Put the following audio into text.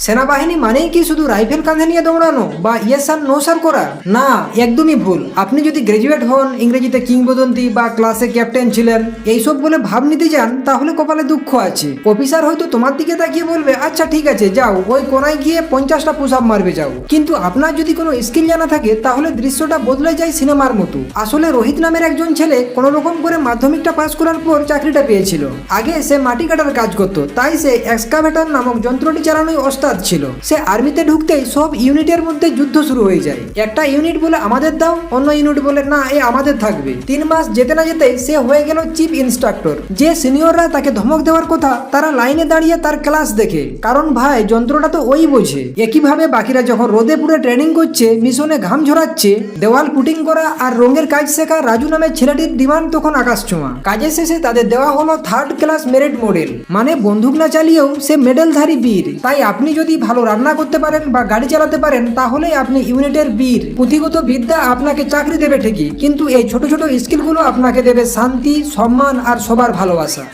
সেনাবাহিনী মানেই কি শুধু রাইফেল কাঁধে নিয়ে দৌড়ানো বা ইয়েস স্যার নো স্যার করা? না, একদমই ভুল। আপনি যদি গ্রাজুয়েট হন, ইংরেজিতে কিংবদন্তি বা ক্লাসে ক্যাপ্টেন ছিলেন, এইসব বলে ভাব নিতে যান, তাহলে কপালে দুঃখ আছে। অফিসার হয়তো তোমার দিকে তাকিয়ে বলবে, আচ্ছা ঠিক আছে যাও, ওই কোনায় গিয়ে 50টা পুশ আপ মারবে যাও। কিন্তু আপনার যদি কোনো স্কিল জানা থাকে, তাহলে দৃশ্যটা বদলে যায় সিনেমার মতো। আসলে রোহিত নামের একজন ছেলে কোনো রকম করে মাধ্যমিকটা পাস করার পর চাকরিটা পেয়েছিল। আগে সে মাটি কাটার কাজ করত, তাই সে এক্সকাভেটর নামক যন্ত্রটি চালানোই ওস্তাদ ছিল। সে আর্মিতে ঢুকতেই সব ইউনিটের মধ্যে যুদ্ধ শুরু হয়ে যায়। একটা ইউনিট বলে আমাদের দাও, অন্য ইউনিট বলে না এ আমাদের থাকবে। 3 মাস যেতে না যেতেই সে হয়ে গেল চিফ ইন্সট্রাক্টর। যে সিনিয়ররা তাকে ধমক দেওয়ার কথা, তারা লাইনে দাঁড়িয়ে তার ক্লাস দেখে, কারণ ভাই যন্ত্রটা তো ওই বোঝে। একইভাবে বাকিরা যখন রোদে পুরে ট্রেনিং করছে, মিশনে ঘাম ঝরাচ্ছে, দেওয়াল পুটিং করা আর রঙের কাজ শেখা রাজু নামের ছেলেটির ডিমান্ড তখন আকাশ ছোঁয়া। কাজের শেষে তাদের দেওয়া হলো 3rd ক্লাস মেরিট মডেল, মানে বন্দুক না চালিয়েও সে মেডেলধারী বীর। তাই আপনি যদি ভালো রান্না করতে পারেন বা গাড়ি চালাতে পারেন, তাহলেই আপনি ইউনিটের বীর। পুঁথিগত বিদ্যা আপনাকে চাকরি দেবে ঠিকই, কিন্তু এই ছোট ছোট স্কিলগুলো আপনাকে দেবে শান্তি, সম্মান আর সবার ভালোবাসা।